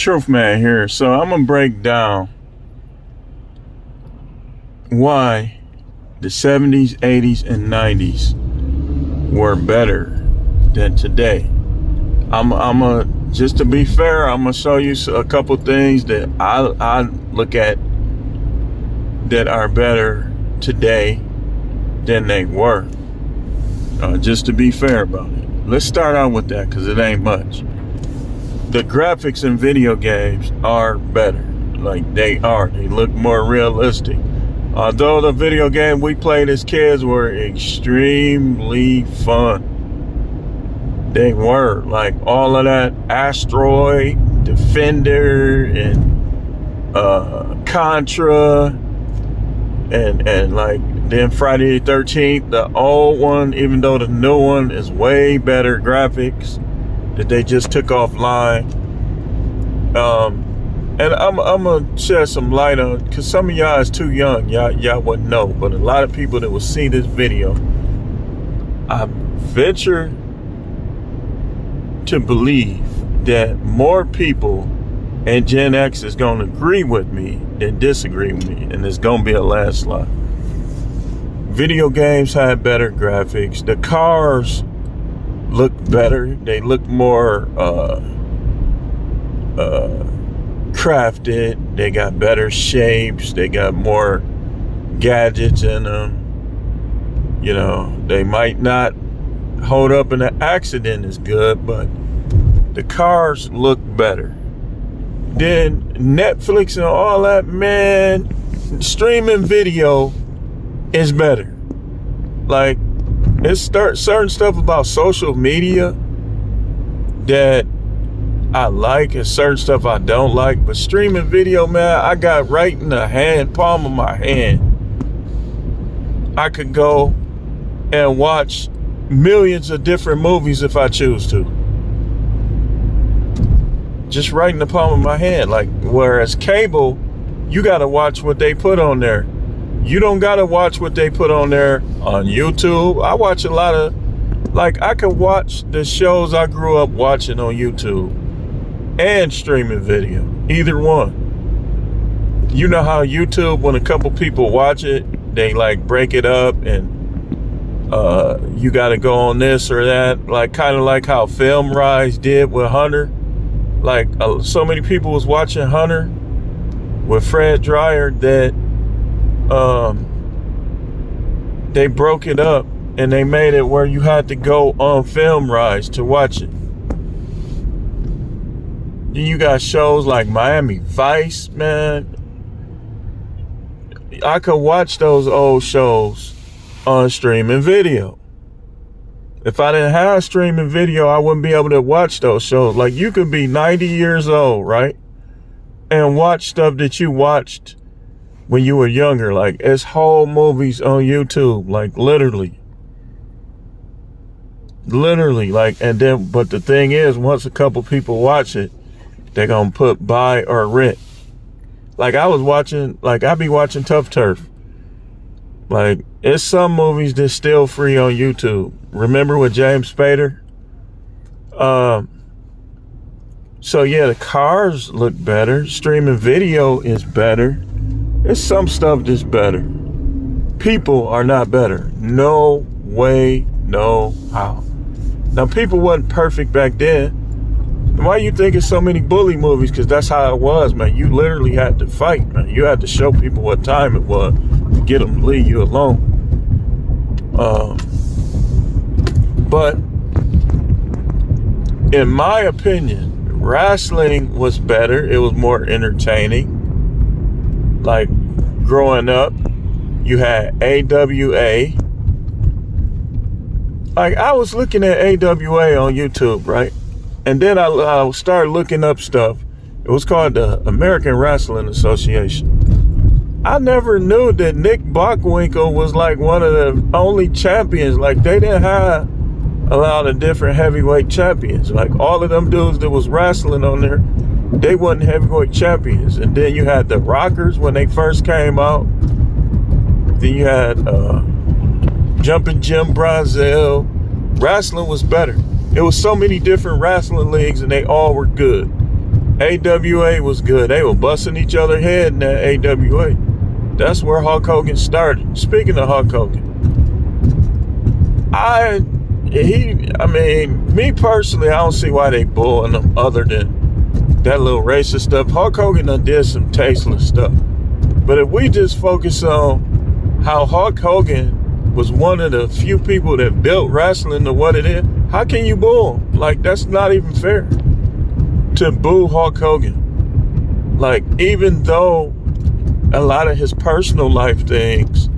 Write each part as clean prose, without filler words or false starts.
Truth Man here. So I'm gonna break down why the 70s, 80s, and 90s were better than today. Just to be fair, I'm gonna show you a couple things that I look at that are better today than they were. Just to be fair about it. Let's start out with that because it ain't much. The graphics in video games are better. Like they look more realistic. Although the video game we played as kids were extremely fun. They were like all of that Asteroid, Defender, and Contra, and like then Friday the 13th, the old one, even though the new one is way better graphics that they just took offline. And I'm gonna shed some light on, because some of y'all is too young, y'all wouldn't know, but a lot of people that will see this video, I venture to believe that more people and Gen X is gonna agree with me than disagree with me, and it's gonna be a landslide. Video games had better graphics. The cars look better. They look more crafted. They got better shapes. They got more gadgets in them. You know, they might not hold up in an accident as good, but the cars look better. Then Netflix and all that, man, streaming video is better. Like, it's certain stuff about social media that I like and certain stuff I don't like, but streaming video, man, I got right in the palm of my hand. I could go and watch millions of different movies if I choose to. Just right in the palm of my hand. Like, whereas cable, you gotta watch what they put on there. You don't gotta watch what they put on there on YouTube. I watch a lot of, like, I could watch the shows I grew up watching on YouTube and streaming video, either one. You know how YouTube, when a couple people watch it, they like break it up and you gotta go on this or that, like kind of like how Film Rise did with Hunter. Like so many people was watching Hunter with Fred Dryer that they broke it up and they made it where you had to go on Film Rise to watch it. Then you got shows like Miami Vice, man. I could watch those old shows on streaming video. If I didn't have streaming video, I wouldn't be able to watch those shows. Like, you could be 90 years old, right? And watch stuff that you watched when you were younger. Like, it's whole movies on YouTube, like literally, like, and then, but the thing is, once a couple people watch it, they're gonna put buy or rent. Like, I be watching Tough Turf. Like, it's some movies that's still free on YouTube. Remember with James Spader? So yeah, the cars look better. Streaming video is better. There's some stuff that's better. People are not better. No way, no how. Now, people wasn't perfect back then. Why you think it's so many bully movies? Because that's how it was, man. You literally had to fight, man. You had to show people what time it was to get them to leave you alone. But in my opinion, wrestling was better. It was more entertaining. Like, growing up, you had AWA. Like, I was looking at AWA on YouTube, right? And then I started looking up stuff. It was called the American Wrestling Association. I never knew that Nick Bockwinkel was like one of the only champions. Like, they didn't have a lot of different heavyweight champions. Like, all of them dudes that was wrestling on there, they wasn't heavyweight champions. And then you had the Rockers when they first came out. Then you had Jumping Jim Brunzell. Wrestling was better. It was so many different wrestling leagues and they all were good. AWA was good. They were busting each other head in that AWA. That's where Hulk Hogan started. Speaking of Hulk Hogan, me personally, I don't see why they bulling him other than that little racist stuff. Hulk Hogan done did some tasteless stuff. But if we just focus on how Hulk Hogan was one of the few people that built wrestling to what it is, how can you boo him? Like, that's not even fair to boo Hulk Hogan. Like, even though a lot of his personal life things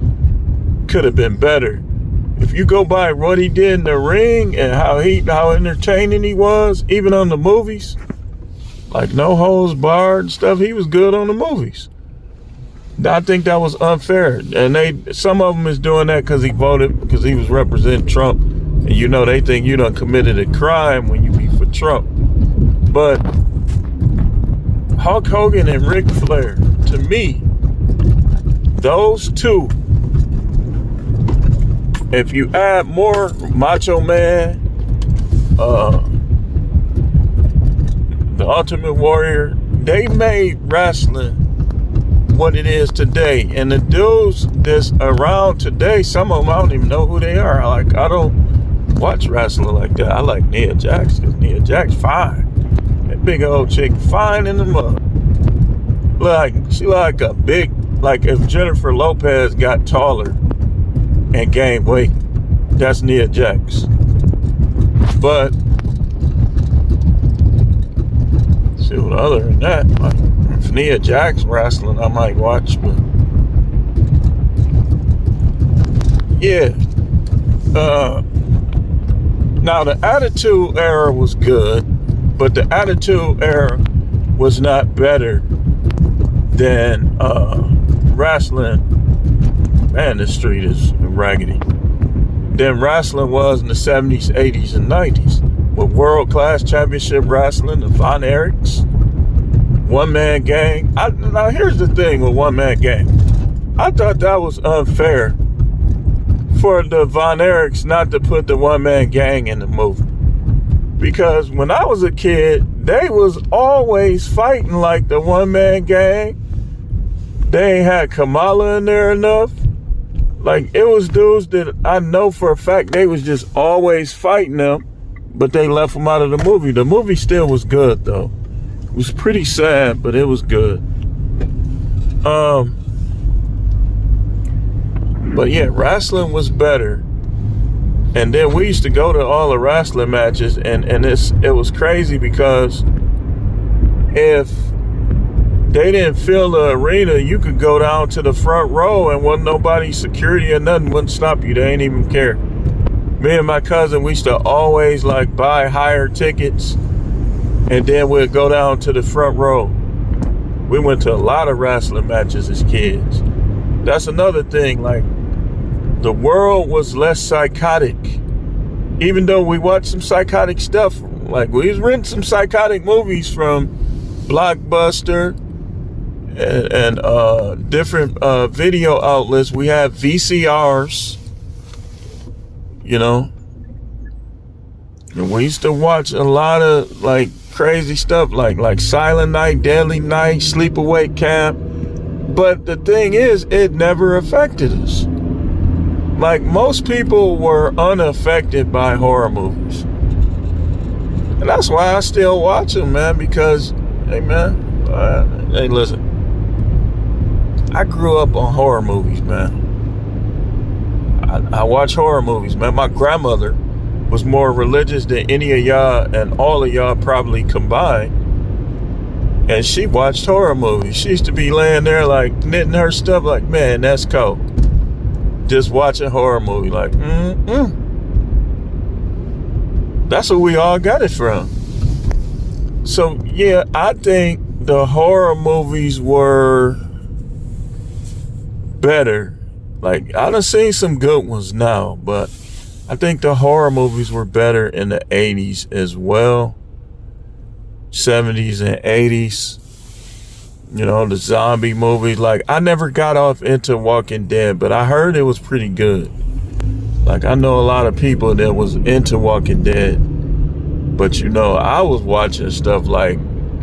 could have been better, if you go by what he did in the ring and how entertaining he was, even on the movies, like No Holds Barred and stuff, he was good on the movies. I think that was unfair, and some of them is doing that because he voted, because he was representing Trump, and they think you done committed a crime when you be for Trump. But Hulk Hogan and Ric Flair, to me, those two, if you add more Macho Man, the Ultimate Warrior, they made wrestling what it is today. And the dudes that's around today, some of them, I don't even know who they are. I don't watch wrestling like that. I like Nia Jax, because Nia Jax fine. That big old chick fine in the mud. She like a big, like if Jennifer Lopez got taller and gained weight, that's Nia Jax. But shoot, other than that, if Nia Jax wrestling, I might watch. But yeah, now the Attitude Era was good, but the Attitude Era was not better than wrestling. Man, this street is raggedy. Than wrestling was in the 70s, 80s, and 90s. With world-class championship wrestling, the Von Erichs, One Man Gang. Now, here's the thing with One Man Gang. I thought that was unfair for the Von Erichs not to put the One Man Gang in the movie. Because when I was a kid, they was always fighting like the One Man Gang. They ain't had Kamala in there enough. Like, it was dudes that I know for a fact they was just always fighting them, but they left them out of the movie. The movie still was good, though. It was pretty sad, but it was good. But yeah, wrestling was better. And then we used to go to all the wrestling matches, and it was crazy because if they didn't fill the arena, you could go down to the front row and wasn't nobody, security or nothing, wouldn't stop you. They ain't even care. Me and my cousin, we used to always like buy higher tickets, and then we'd go down to the front row. We went to a lot of wrestling matches as kids. That's another thing, like, the world was less psychotic. Even though we watched some psychotic stuff, like we was renting some psychotic movies from Blockbuster and different video outlets. We had VCRs, and we used to watch a lot of like crazy stuff, like Silent Night, Deadly Night, Sleepaway Camp. But the thing is, it never affected us. Like, most people were unaffected by horror movies. And that's why I still watch them, man, because, hey, listen. I grew up on horror movies, man. I watch horror movies, man. My grandmother was more religious than any of y'all and all of y'all probably combined. And she watched horror movies. She used to be laying there, like, knitting her stuff, like, man, that's cool. Just watching horror movie, like, That's where we all got it from. So, yeah, I think the horror movies were better. Like, I done seen some good ones now, but I think the horror movies were better in the 80s as well. 70s and 80s. The zombie movies. Like, I never got off into Walking Dead, but I heard it was pretty good. Like, I know a lot of people that was into Walking Dead, but I was watching stuff like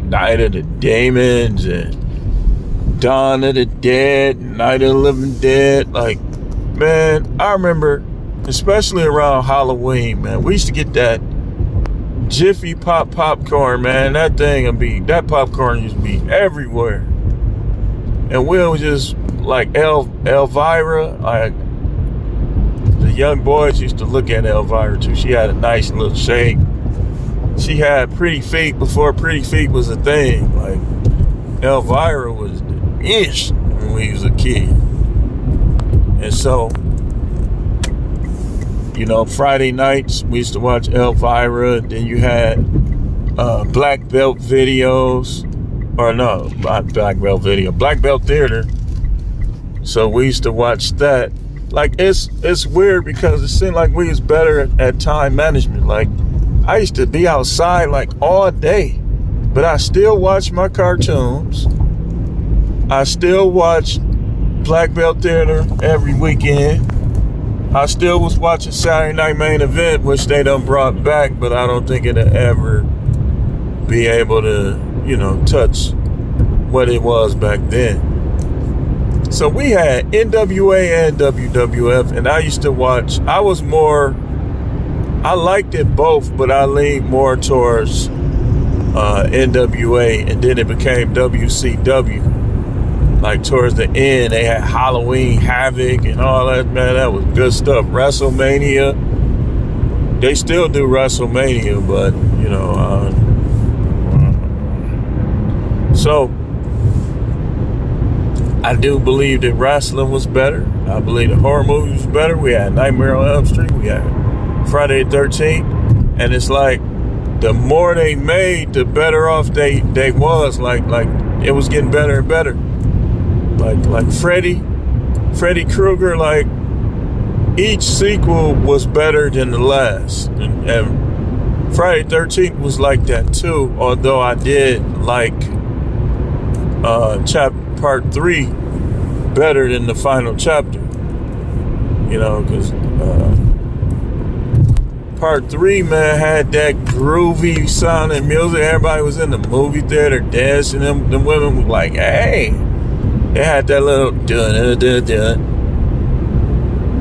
Night of the Demons and Dawn of the Dead, Night of the Living Dead. Like, man, I remember, especially around Halloween, man, we used to get that Jiffy Pop popcorn, man. That popcorn used to be everywhere. And we was just like Elvira, like the young boys used to look at Elvira too. She had a nice little shape. She had pretty feet before pretty feet was a thing. Like Elvira was the ish when we was a kid. And so, you know, Friday nights we used to watch Elvira. Then you had Black Belt videos. Or no, not Black Belt video, Black Belt Theater. So we used to watch that. Like, it's weird because it seemed like we was better at time management. Like, I used to be outside like all day, but I still watch my cartoons. I still watch Black Belt Theater every weekend. I still was watching Saturday Night Main Event, which they done brought back, but I don't think it'll ever be able to, you know, touch what it was back then. So we had NWA and WWF, and I used to watch. I liked it both, but I leaned more towards NWA, and then it became WCW. Like towards the end, they had Halloween Havoc and all that, man. That was good stuff. WrestleMania. They still do WrestleMania, but, you know, so I do believe that wrestling was better. I believe the horror movies was better. We had Nightmare on Elm Street. We had Friday the 13th. And it's like the more they made, the better off they was. Like it was getting better and better. Like Freddy Krueger, like each sequel was better than the last. And Friday the 13th was like that too. Although I did like part 3 better than the final chapter, you know, because part 3, man, had that groovy sounding music. Everybody was in the movie theater dancing. Them women was like, hey, they had that little dun dun dun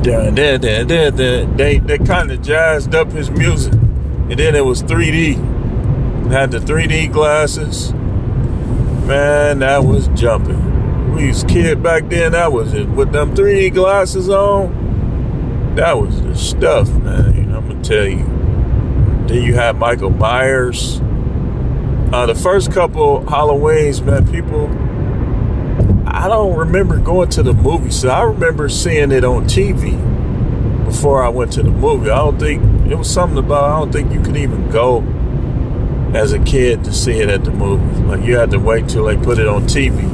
dun dun dun dun. They kind of jazzed up his music, and then it was 3D. It had the 3D glasses. Man, that was jumping. We was kid back then. That was it. With them 3D glasses on, that was the stuff, man. You know, I'm gonna tell you. Then you had Michael Myers. The first couple Halloweens, man, people. I don't remember going to the movie, so I remember seeing it on TV before I went to the movie. I don't think it was something about. I don't think you could even go as a kid to see it at the movies. Like, you had to wait till they put it on TV.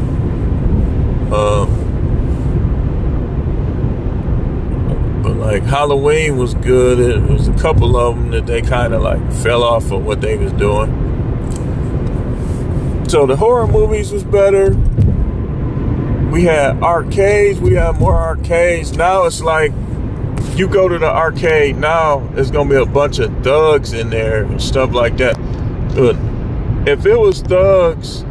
But like Halloween was good. It was a couple of them that they kind of like fell off of what they was doing. So the horror movies was better. We had arcades. We had more arcades. Now it's like you go to the arcade now, there's gonna be a bunch of thugs in there and stuff like that. But if it was thugs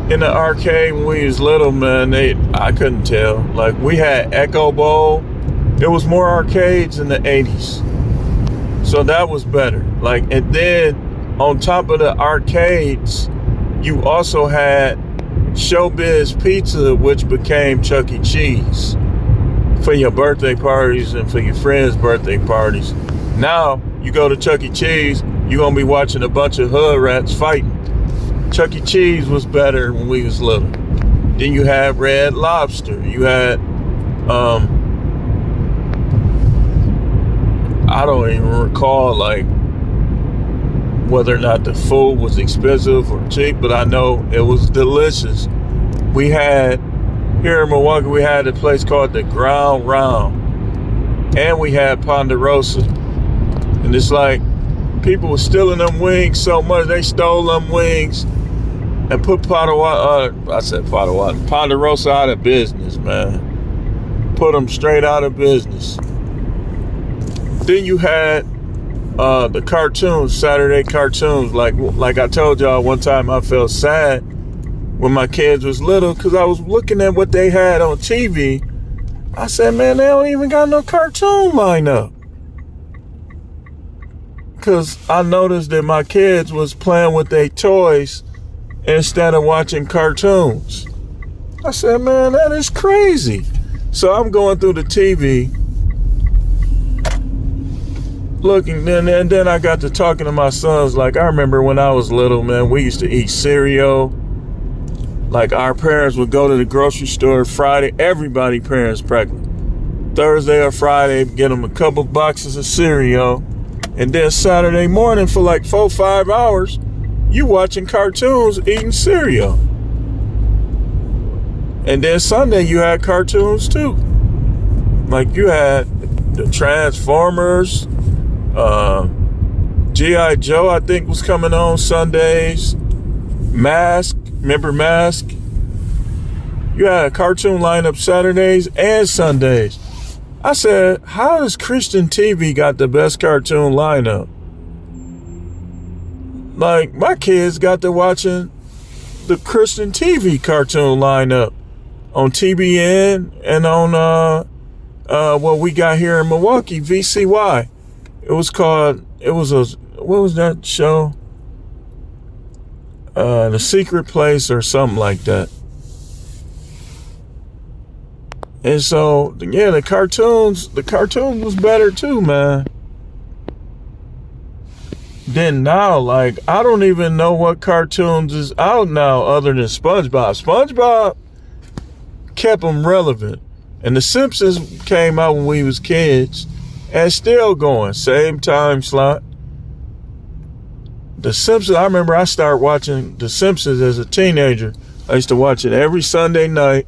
in the arcade when we was little, man, I couldn't tell. Like, we had Echo Bowl. There was more arcades in the 80s. So that was better. Like, and then on top of the arcades, you also had Showbiz Pizza, which became Chuck E. Cheese for your birthday parties and for your friends' birthday parties. Now, you go to Chuck E. Cheese, you're going to be watching a bunch of hood rats fighting. Chuck E. Cheese was better when we was little. Then you had Red Lobster. You had, I don't even recall, like, whether or not the food was expensive or cheap, but I know it was delicious. We had, here in Milwaukee, we had a place called the Ground Round. And we had Ponderosa. And it's like, people were stealing them wings so much, they stole them wings and put Ponderosa out of business, man. Put them straight out of business. Then you had the cartoons, Saturday cartoons. Like I told y'all one time, I felt sad when my kids was little because I was looking at what they had on TV. I said, man, they don't even got no cartoon lineup. Because I noticed that my kids was playing with their toys instead of watching cartoons. I said, man, that is crazy. So I'm going through the TV, looking, and then I got to talking to my sons. Like, I remember when I was little, man, we used to eat cereal. Like, our parents would go to the grocery store Friday. Everybody parents pregnant. Thursday or Friday, get them a couple boxes of cereal. And then Saturday morning for like 4-5 hours, you watching cartoons, eating cereal. And then Sunday you had cartoons too. Like you had the Transformers, G.I. Joe, I think, was coming on Sundays. Mask, remember Mask? You had a cartoon lineup Saturdays and Sundays. I said, how does Christian TV got the best cartoon lineup? Like, my kids got to watching the Christian TV cartoon lineup on TBN and on what we got here in Milwaukee, VCY. It was what was that show? The Secret Place or something like that. And so, yeah, the cartoons was better too, man. Then now, like, I don't even know what cartoons is out now other than SpongeBob. SpongeBob kept them relevant. And The Simpsons came out when we was kids and still going. Same time slot. The Simpsons, I remember I started watching The Simpsons as a teenager. I used to watch it every Sunday night.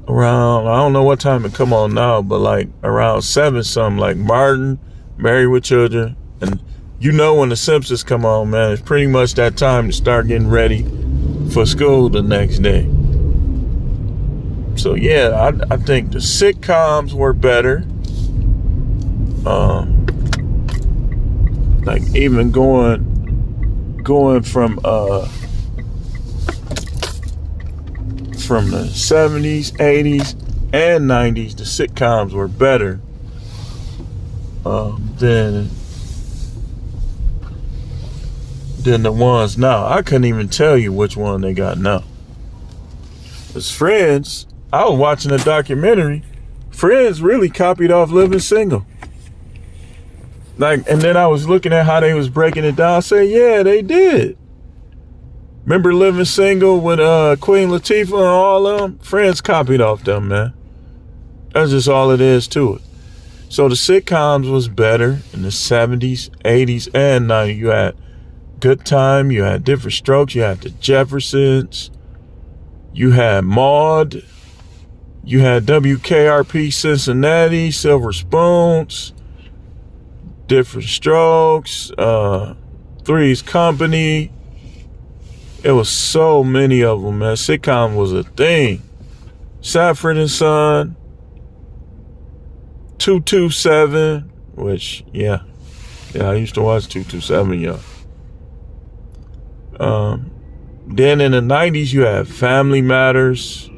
Around, I don't know what time it come on now, but like around 7 something, like Martin, Married with Children. And you know when The Simpsons come on, man, it's pretty much that time to start getting ready for school the next day. So yeah, I think the sitcoms were better. Like even going from the 70s, 80s, and 90s, the sitcoms were better than the ones now. I couldn't even tell you which one they got now. As Friends, I was watching a documentary. Friends really copied off Living Single. Like, and then I was looking at how they was breaking it down. I said, yeah, they did. Remember Living Single with Queen Latifah and all of them? Friends copied off them, man. That's just all it is to it. So the sitcoms was better in the 70s, 80s, and 90s. You had Good Time, you had Different Strokes, you had The Jeffersons, you had Maude, you had WKRP Cincinnati, Silver Spoons, Different Strokes, Three's Company. It was so many of them, man. Sitcom was a thing. Sanford and Son, 227, which, yeah, I used to watch 227, yeah. Then in the 90s, you had Family Matters.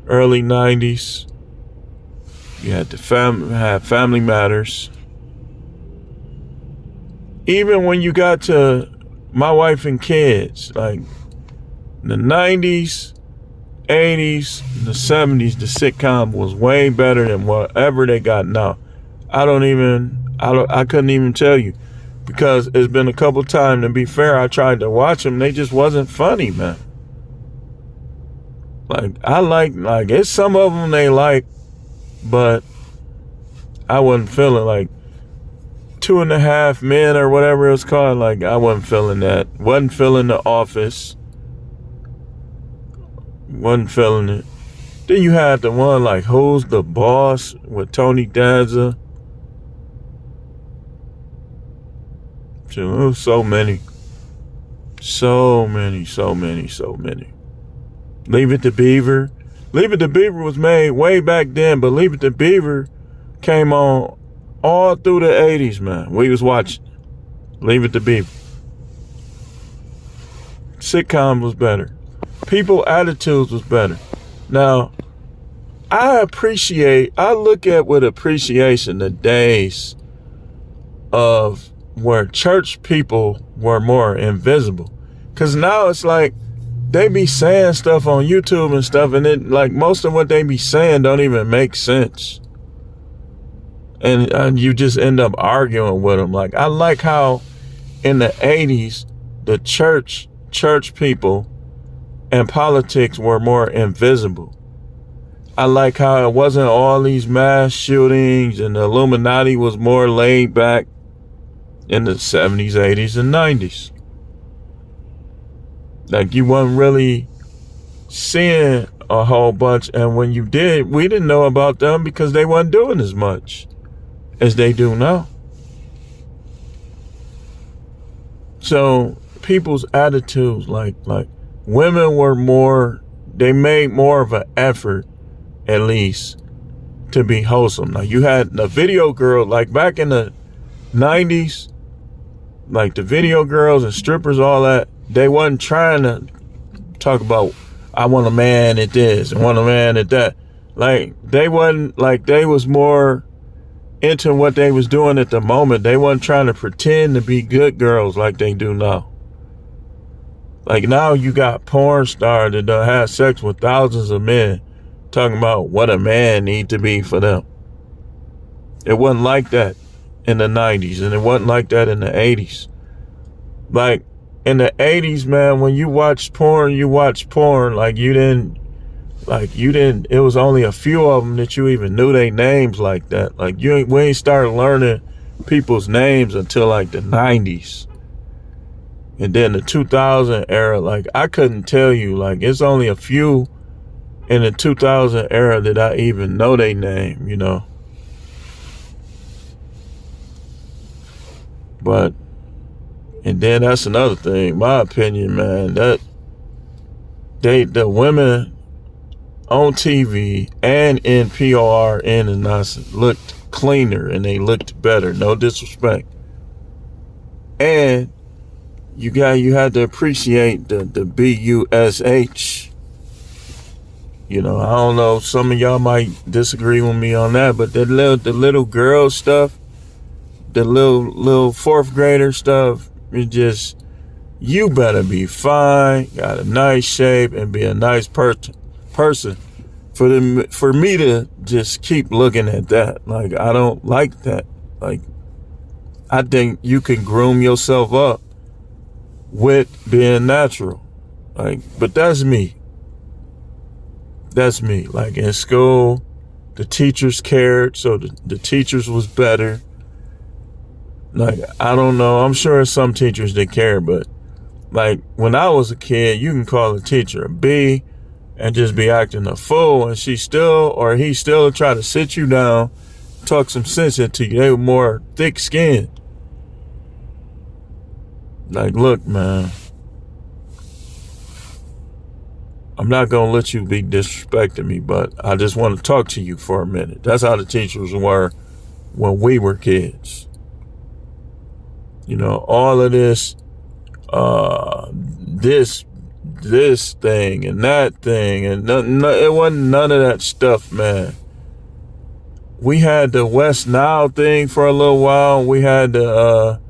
Early 90s, you had Family Matters. Even when you got to My Wife and Kids, like in the 90s, 80s, the 70s, the sitcom was way better than whatever they got now. I couldn't even tell you, because it's been a couple times, to be fair, I tried to watch them. They just wasn't funny, man. Like, it's some of them they like, but I wasn't feeling like 2.5 Men or whatever it was called. Like, I wasn't feeling that. Wasn't feeling The Office. Wasn't feeling it. Then you had the one like Who's the Boss with Tony Danza. So many. Leave It to Beaver. Leave It to Beaver was made way back then, but Leave It to Beaver came on all through the 80s, man. We was watching Leave It to Beaver. Sitcom was better. People attitudes was better. Now, I look at with appreciation the days of where church people were more invisible. Cause now it's like they be saying stuff on YouTube and stuff, and it like most of what they be saying don't even make sense. And you just end up arguing with them. Like, I like how in the 80s, the church people and politics were more invisible. I like how it wasn't all these mass shootings, and the Illuminati was more laid back in the 70s, 80s, and 90s. Like, you wasn't really seeing a whole bunch, and when you did, we didn't know about them because they wasn't doing as much as they do now. So people's attitudes, like women were more, they made more of an effort, at least, to be wholesome. Now, you had the video girl, like back in the 90s, like the video girls and strippers, all that, they wasn't trying to talk about, I want a man at this and want a man at that. Like, they wasn't, like, they was more into what they was doing at the moment. They wasn't trying to pretend to be good girls like they do now. Like, now you got porn stars that done have sex with thousands of men talking about what a man need to be for them. It wasn't like that in the 90s, and it wasn't like that in the 80s. Like, in the 80s, man, when you watched porn, like you didn't, it was only a few of them that you even knew their names like that. Like, we ain't started learning people's names until like the 90s. And then the 2000 era, like, I couldn't tell you, like, it's only a few in the 2000 era that I even know their name, you know. But, and then that's another thing, my opinion, man, that the women on TV and in POR and nonsense looked cleaner and they looked better. No disrespect. And you had to appreciate the BUSH. You know, I don't know, some of y'all might disagree with me on that, but the little girl stuff, the little fourth grader stuff, it just, you better be fine, got a nice shape, and be a nice person for me to just keep looking at that. Like, I don't like that. Like, I think you can groom yourself up with being natural. Like, but that's me. That's me. Like, in school, the teachers cared, so the teachers was better. Like, I don't know, I'm sure some teachers that care, but like, when I was a kid, you can call a teacher a B and just be acting a fool, and he still try to sit you down, talk some sense into you. They were more thick-skinned. Like, look, man, I'm not going to let you be disrespecting me, but I just want to talk to you for a minute. That's how the teachers were when we were kids. You know, all of this, this thing and that thing, and it wasn't none of that stuff, man. We had the West Nile thing for a little while. We had the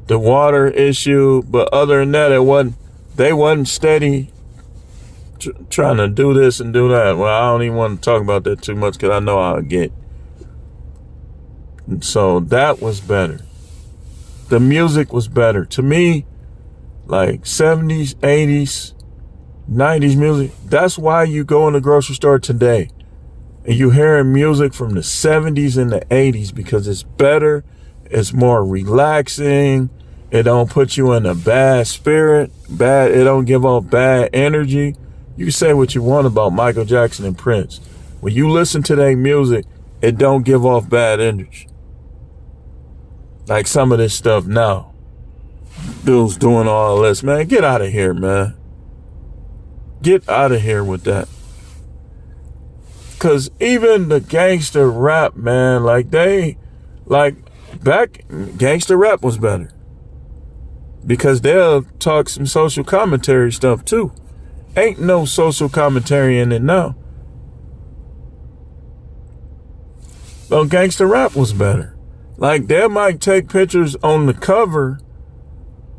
water issue, but other than that, they wasn't steady trying to do this and do that. Well, I don't even want to talk about that too much because I know how I get. And so that was better. The music was better. To me, like 70s, 80s, 90s music, that's why you go in the grocery store today and you hearing music from the 70s and the 80s, because it's better, it's more relaxing, it don't put you in a bad spirit, it don't give off bad energy. You can say what you want about Michael Jackson and Prince. When you listen to their music, it don't give off bad energy. Like some of this stuff now. Dude's doing all this, man. Get out of here, man. Get out of here with that. Cause even the gangster rap, man, like Like, back, gangster rap was better. Because they'll talk some social commentary stuff too. Ain't no social commentary in it now. So gangster rap was better. Like, they might take pictures on the cover,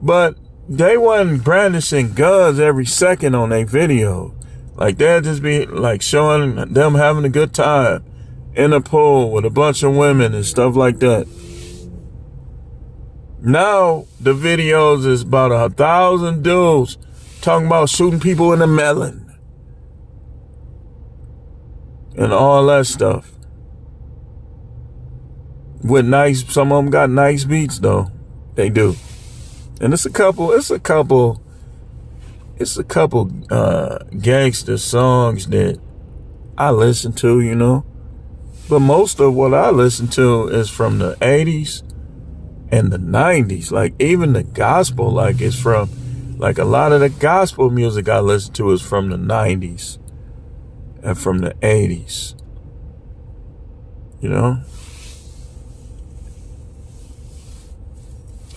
but they wasn't brandishing guns every second on their video. Like, they'd just be like showing them having a good time in a pool with a bunch of women and stuff like that. Now the videos is about 1,000 dudes talking about shooting people in the melon and all that stuff. With nice, some of them got nice beats though. They do. And it's a couple gangster songs that I listen to, you know. But most of what I listen to is from the 80s and the 90s. Like, even the gospel, like, it's from, like, a lot of the gospel music I listen to is from the 90s and from the 80s. You know?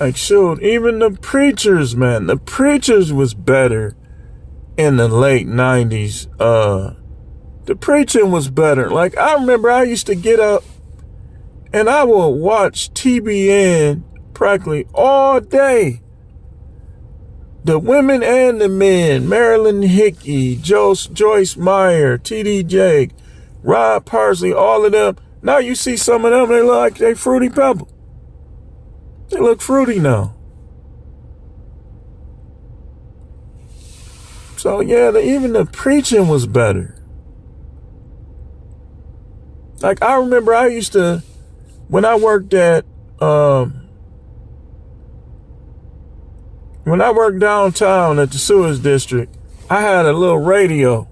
Like, shoot, even the Preachers, man. The Preachers was better in the late 90s. The preaching was better. Like, I remember I used to get up and I would watch TBN practically all day. The women and the men, Marilyn Hickey, Joyce Meyer, T.D. Jakes, Rod Parsley, all of them. Now you see some of them, they look like they Fruity Pebble. They look fruity now. So yeah, even the preaching was better. Like, I remember I used to, when I worked downtown at the sewage district, I had a little radio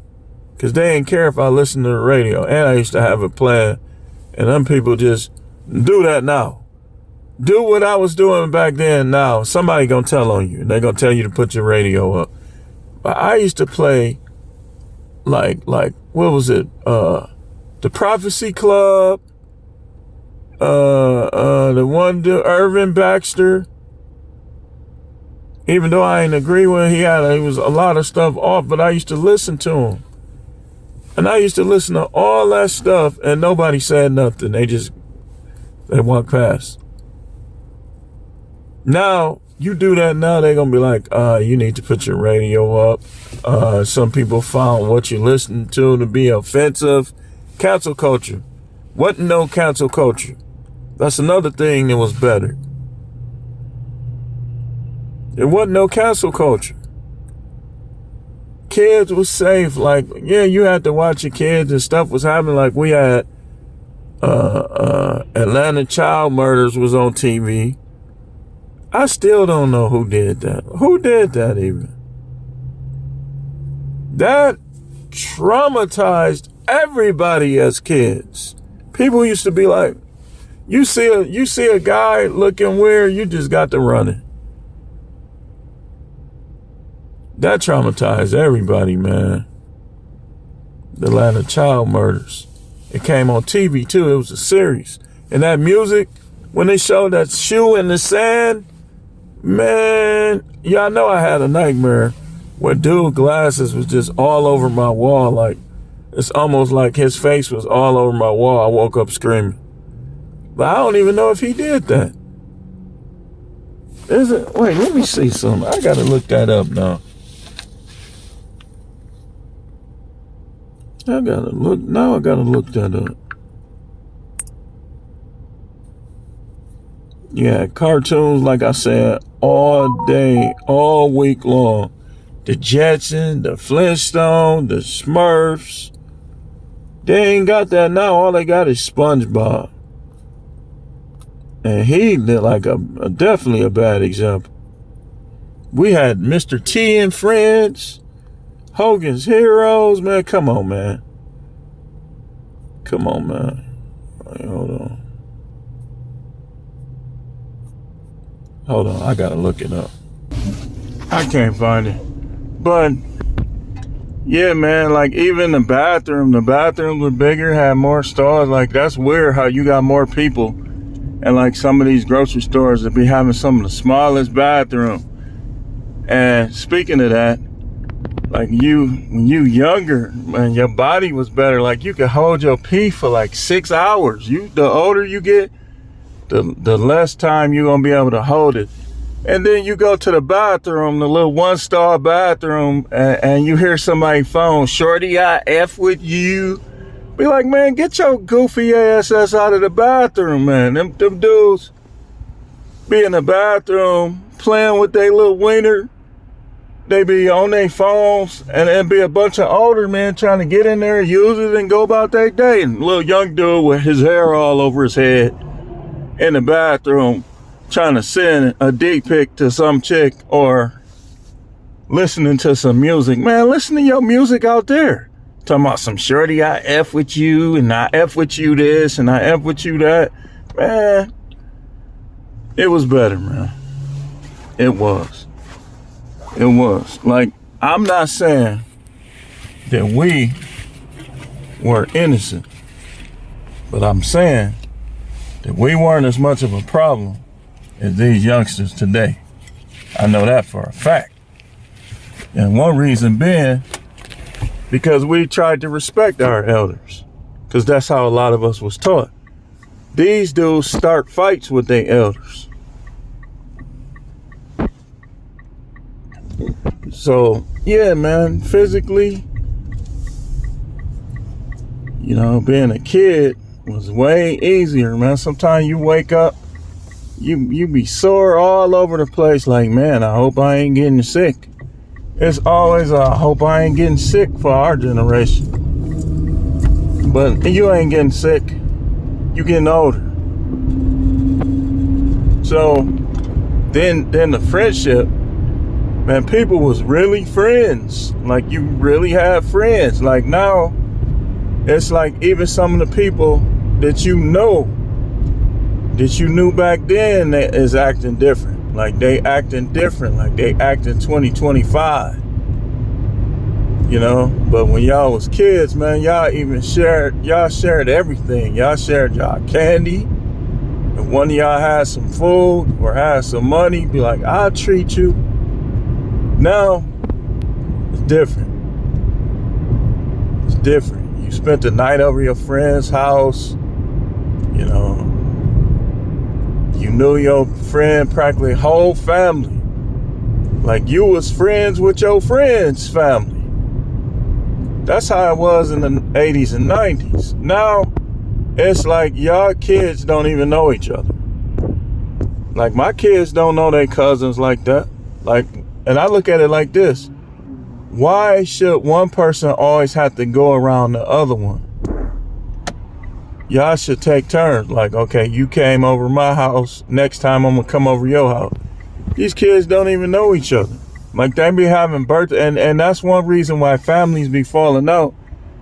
because they didn't care if I listened to the radio, and I used to have it playing. And them people just do that now. Do what I was doing back then now. Somebody gonna tell on you. They're gonna tell you to put your radio up. But I used to play like what was it? The Prophecy Club, the one Irvin Baxter. Even though I didn't agree with he was a lot of stuff off, but I used to listen to him. And I used to listen to all that stuff and nobody said nothing. They walked past. Now, you do that now, they're going to be like, you need to put your radio up. Some people found what you listen to be offensive. Cancel culture. Wasn't no cancel culture. That's another thing that was better. There wasn't no cancel culture. Kids was safe. Like, yeah, you had to watch your kids and stuff was happening. Like, we had Atlanta child murders was on TV. I still don't know who did that. Who did that even? That traumatized everybody as kids. People used to be like, you see a guy looking weird, you just got to running. That traumatized everybody, man. The Atlanta child murders. It came on TV too. It was a series. And that music, when they showed that shoe in the sand, man, y'all know I had a nightmare where dude glasses was just all over my wall. Like, it's almost like his face was all over my wall. I woke up screaming. But I don't even know if he did that. Wait, let me see something. I gotta look that up now. I gotta look that up. Yeah, cartoons, like I said, all day, all week long. The Jetsons, the Flintstones, the Smurfs. They ain't got that now. All they got is SpongeBob. And he did like definitely a bad example. We had Mr. T and Friends, Hogan's Heroes. Man, come on, man. Come on, man. Right, hold on, I gotta look it up. I can't find it. But, yeah, man, like even the bathrooms were bigger, had more stalls. Like, that's weird how you got more people And like some of these grocery stores that be having some of the smallest bathroom. And speaking of that, like when you younger, man, your body was better. Like you could hold your pee for like 6 hours. The older you get, the less time you're gonna be able to hold it. And then you go to the bathroom, the little 1-star bathroom, and you hear somebody's phone, "Shorty, I F with you." Be like, man, get your goofy ass out of the bathroom, man. Them dudes be in the bathroom playing with their little wiener. They be on their phones, and it'd be a bunch of older men trying to get in there, use it, and go about their day. And little young dude with his hair all over his head in the bathroom trying to send a dick pic to some chick or listening to some music. Man, listen to your music out there. Talking about some "Shorty, I F with you," and "I F with you this," and "I F with you that." Man, it was better, man. It was. It was. Like, I'm not saying that we were innocent, but I'm saying that we weren't as much of a problem as these youngsters today. I know that for a fact. And one reason being because we tried to respect our elders, because that's how a lot of us was taught. These dudes start fights with their elders. So, yeah, man, physically, being a kid was way easier, man. Sometimes you wake up, you be sore all over the place, like, man, I hope I ain't getting sick. It's always I hope I ain't getting sick for our generation. But you ain't getting sick. You getting older. So then the friendship, man, people was really friends. Like you really have friends. Like now, it's like even some of the people that you knew back then that is acting different. Like they acting different, like they acting 2025. But when y'all was kids, man, y'all shared everything. Y'all shared y'all candy. If one of y'all had some food or had some money, be like, "I'll treat you." Now, it's different. It's different. You spent the night over your friend's house, You knew your friend practically whole family. Like you was friends with your friend's family. That's how it was in the 80s and 90s. Now, it's like y'all kids don't even know each other. Like my kids don't know their cousins like that. Like, and I look at it like this. Why should one person always have to go around the other one? Y'all should take turns. Like, okay, you came over my house. Next time I'm gonna come over your house. These kids don't even know each other. Like they be having birthday, and that's one reason why families be falling out.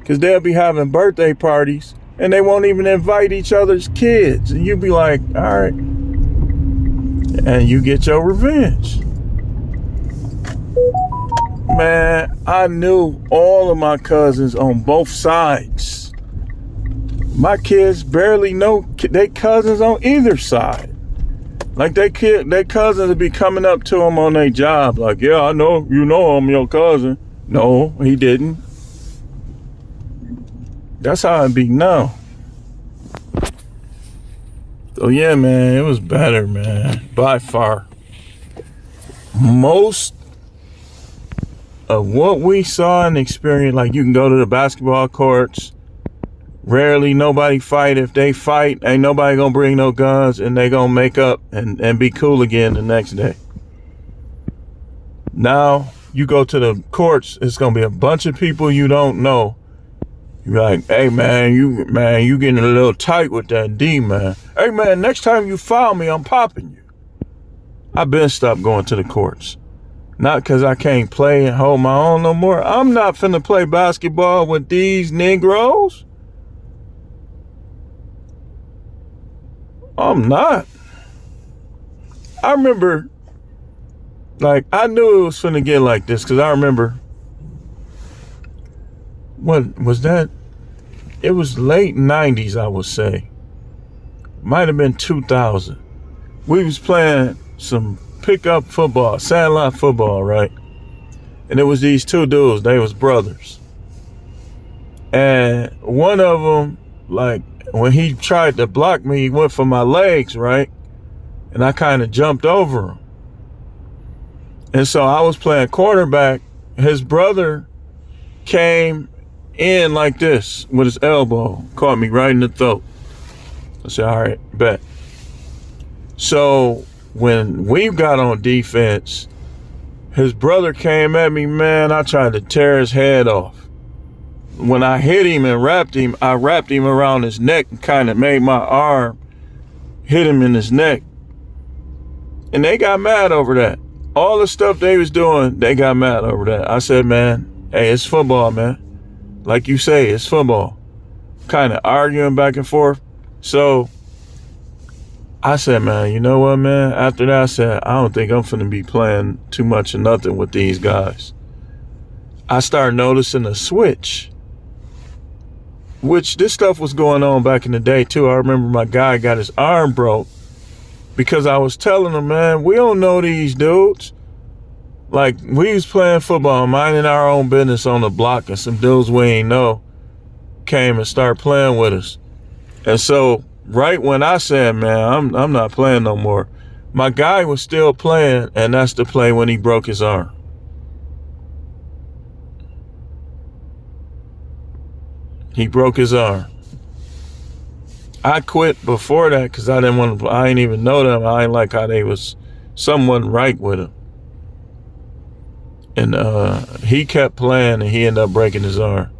Cause they'll be having birthday parties and they won't even invite each other's kids. And you be like, all right. And you get your revenge. Man, I knew all of my cousins on both sides. My kids barely know their cousins on either side. Like their cousins would be coming up to them on their job. Like, "Yeah, I know, I'm your cousin." No, he didn't. That's how it be now. So yeah, man, it was better, man. By far. Most of what we saw and experienced, like you can go to the basketball courts. Rarely nobody fight. If they fight, ain't nobody gonna bring no guns and they gonna make up and be cool again the next day. Now, you go to the courts, it's gonna be a bunch of people you don't know. You're like, "Hey man, you getting a little tight with that D, man. Hey man, next time you foul me, I'm popping you." I've been stopped going to the courts. Not because I can't play and hold my own no more. I'm not finna play basketball with these Negroes. I'm not. I remember, like, I knew it was finna get like this because I remember, what was that? It was late 90s, I would say. might have been 2000. We was playing some pickup football, sandlot football, right? And it was these two dudes. They was brothers. And one of them, like, when he tried to block me, he went for my legs, right? And I kind of jumped over him. And so I was playing quarterback. His brother came in like this with his elbow, caught me right in the throat. I said, all right, bet. So when we got on defense, his brother came at me, man, I tried to tear his head off. When I hit him and wrapped him, I wrapped him around his neck and kind of made my arm hit him in his neck. And they got mad over that. All the stuff they was doing, they got mad over that. I said, man, hey, it's football, man. Like you say, it's football. Kind of arguing back and forth. So I said, man, you know what, man? After that, I said, I don't think I'm finna be playing too much of nothing with these guys. I started noticing a switch, which this stuff was going on back in the day too. I remember my guy got his arm broke because I was telling him, man, we don't know these dudes. Like, we was playing football, minding our own business on the block, and some dudes we ain't know came and started playing with us. And so right when I said, man, I'm not playing no more, my guy was still playing, and that's the play when he broke his arm. He broke his arm. I quit before that because I didn't want to. I ain't even know them. I ain't like how they was. Something wasn't right with him. And he kept playing, and he ended up breaking his arm.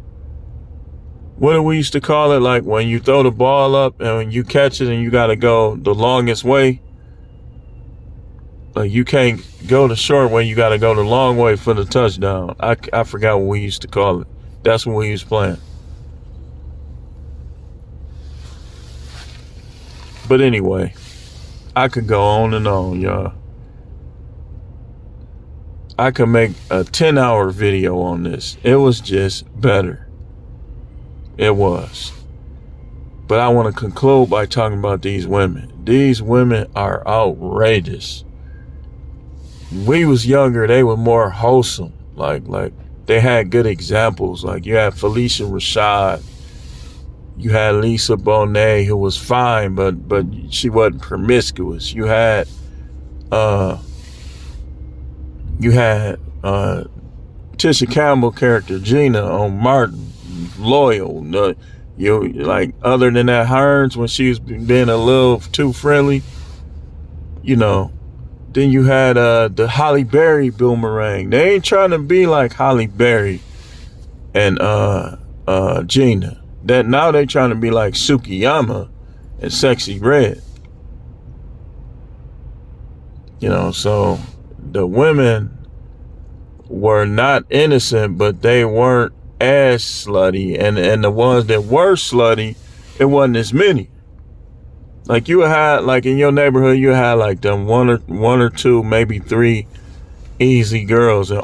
What do we used to call it? Like when you throw the ball up and when you catch it and you got to go the longest way. Like you can't go the short way. You got to go the long way for the touchdown. I forgot what we used to call it. That's when we was playing. But anyway, I could go on and on, y'all. I could make a 10-hour video on this. It was just better. It was. But I want to conclude by talking about these women. These women are outrageous. We was younger, they were more wholesome. Like they had good examples. Like you had Felicia Rashad. You had Lisa Bonet, who was fine, but she wasn't promiscuous. You had Tisha Campbell character Gina on Martin, loyal. Like other than that, Hearns when she was being a little too friendly, you know. Then you had the Halle Berry boomerang. They ain't trying to be like Halle Berry and Gina. That now they trying to be like Sukiyama and Sexy Red. You know, so the women were not innocent, but they weren't as slutty. And the ones that were slutty, it wasn't as many. Like you had, like in your neighborhood, you had like them one or two, maybe three easy girls. And